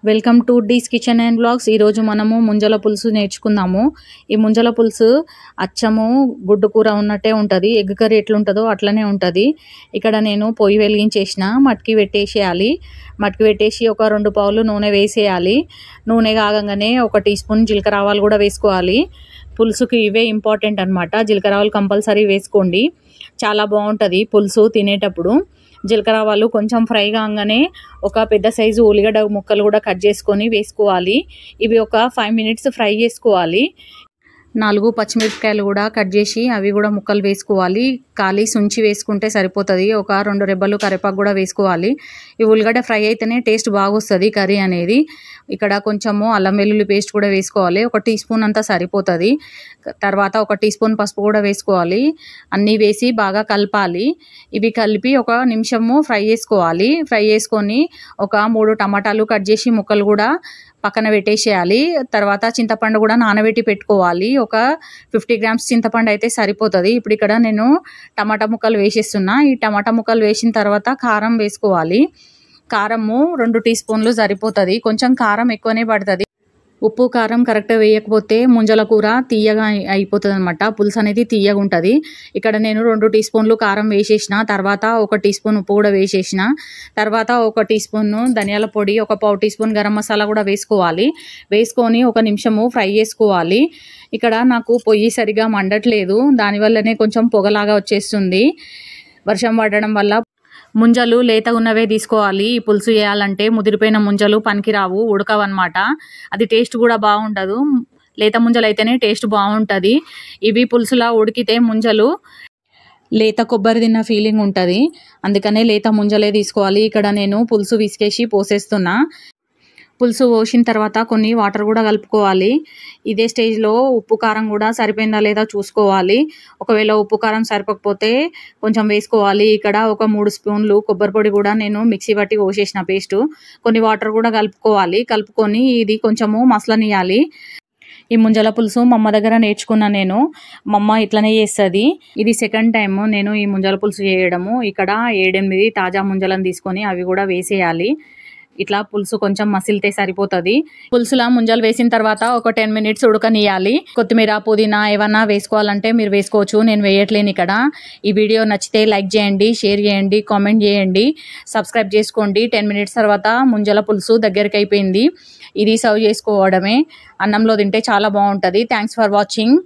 Welcome to Dee's kitchen and blogs. ఈరోజు మనము ముంజల పులుసు నేర్చుకుందాము. ఈ ముంజల పులుసు అచ్చము గుడ్డు కూర ఉన్నట్టే ఉంటుంది. ఎగ్ కర్రీ ఎట్లుంటుందో అట్లనే ఉంటుంది. ఇక్కడ నేను పొయ్యి వెలిగించేసిన, మట్కి పెట్టేసేయాలి. మట్కి పెట్టేసి ఒక 2 పావులు నూనె వేసేయాలి. నూనె కాగంగానే 1 టీ స్పూన్ జీలకర్ర ఆవాలు కూడా వేసుకోవాలి. పులుసుకి ఇవే ఇంపార్టెంట్ అనమాట. జీలకర్ర ఆవాలు కంపల్సరీ వేసుకోండి, చాలా బాగుంటుంది పులుసు తినేటప్పుడు. జీలకర్ర ఆవాలు కొంచెం ఫ్రై కాగానే ఒక పెద్ద సైజు ఉల్లిగడ్డ ముక్కలు కూడా కట్ చేసుకొని వేసుకోవాలి. ఇవి ఒక 5 మినిట్స్ ఫ్రై చేసుకోవాలి. 4 పచ్చిమిరపకాయలు కూడా కట్ చేసి అవి కూడా ముక్కలు వేసుకోవాలి. ఖాళీ సుంచి వేసుకుంటే సరిపోతుంది. ఒక 2 రెబ్బలు కరివేపాకు కూడా వేసుకోవాలి. ఈ ఉల్లిగడ్డ ఫ్రై అయితేనే టేస్ట్ బాగా వస్తుంది కర్రీ అనేది. ఇక్కడ కొంచెము అల్లం వెల్లుల్లి పేస్ట్ కూడా వేసుకోవాలి. 1 టీ స్పూన్ అంతా సరిపోతుంది. తర్వాత 1 టీ స్పూన్ పసుపు కూడా వేసుకోవాలి. అన్నీ వేసి బాగా కలపాలి. ఇవి కలిపి 1 నిమిషము ఫ్రై చేసుకోవాలి. ఫ్రై చేసుకొని ఒక 3 టమాటాలు కట్ చేసి ముక్కలు కూడా పక్కన పెట్టేసేయాలి. తర్వాత చింతపండు కూడా నానబెట్టి పెట్టుకోవాలి. ఒక 50 గ్రామ్స్ చింతపండు అయితే సరిపోతుంది. ఇప్పుడు ఇక్కడ నేను టమాటా ముక్కలు వేసేస్తున్నా. ఈ టమాటా ముక్కలు వేసిన తర్వాత కారం వేసుకోవాలి. కారము 2 టీ స్పూన్లు సరిపోతుంది. కొంచెం కారం ఎక్కువనే పడుతుంది. ఉప్పు కారం కరెక్ట్ వేయకపోతే ముంజల కూర తీయగా అయిపోతుంది అనమాట. పులుసు అనేది తీయగా ఉంటుంది. ఇక్కడ నేను 2 టీ స్పూన్లు కారం వేసేసిన, తర్వాత 1 టీ స్పూన్ ఉప్పు కూడా వేసేసిన, తర్వాత 1 టీ స్పూన్ ధనియాల పొడి, 1 పావు టీ స్పూన్ గరం మసాలా కూడా వేసుకోవాలి. వేసుకొని 1 నిమిషము ఫ్రై చేసుకోవాలి. ఇక్కడ నాకు పొయ్యి సరిగా మండట్లేదు, దానివల్లనే కొంచెం పొగలాగా వచ్చేస్తుంది. వర్షం పడడం వల్ల ముంజలు లేత ఉన్నవే తీసుకోవాలి. ఈ పులుసు వేయాలంటే ముదిరిపోయిన ముంజలు పనికిరావు, ఉడకవన్నమాట. అది టేస్ట్ కూడా బాగుండదు. లేత ముంజలు అయితేనే టేస్ట్ బాగుంటుంది. ఇవి పులుసులా ఉడికితే ముంజలు లేత కొబ్బరి తిన్న ఫీలింగ్ ఉంటుంది. అందుకనే లేత ముంజలే తీసుకోవాలి. ఇక్కడ నేను పులుసు విసికేసి పోసేస్తున్నా. పులుసు పోసిన తర్వాత కొన్ని వాటర్ కూడా కలుపుకోవాలి. ఇదే స్టేజ్లో ఉప్పు కారం కూడా సరిపోయిందా లేదా చూసుకోవాలి. ఒకవేళ ఉప్పు కారం సరిపోకపోతే కొంచెం వేసుకోవాలి. ఇక్కడ ఒక 3 స్పూన్లు కొబ్బరి పొడి కూడా నేను మిక్సీ పట్టి పోసేసిన పేస్టు. కొన్ని వాటర్ కూడా కలుపుకోవాలి. కలుపుకొని ఇది కొంచెము మసలనియాలి. ఈ ముంజల పులుసు మా అమ్మ దగ్గర నేర్చుకున్నా నేను. మా అమ్మ ఇట్లనే చేస్తుంది. ఇది సెకండ్ టైం నేను ఈ ముంజల పులుసు చేయడము. ఇక్కడ 7-8 తాజా ముంజలను తీసుకొని అవి కూడా వేసేయాలి. ఇట్లా పులుసు కొంచెం మసిలితే సరిపోతుంది. పులుసులా ముంజలు వేసిన తర్వాత ఒక 10 మినిట్స్ ఉడకనియాలి. కొత్తిమీర, పుదీనా ఏమన్నా వేసుకోవాలంటే మీరు వేసుకోవచ్చు. నేను వేయట్లేను ఇక్కడ. ఈ వీడియో నచ్చితే లైక్ చేయండి, షేర్ చేయండి, కామెంట్ చేయండి, సబ్స్క్రైబ్ చేసుకోండి. 10 మినిట్స్ తర్వాత ముంజల పులుసు దగ్గరికి అయిపోయింది. ఇది సర్వ్ చేసుకోవడమే. అన్నంలో తింటే చాలా బాగుంటుంది. Thanks for watching.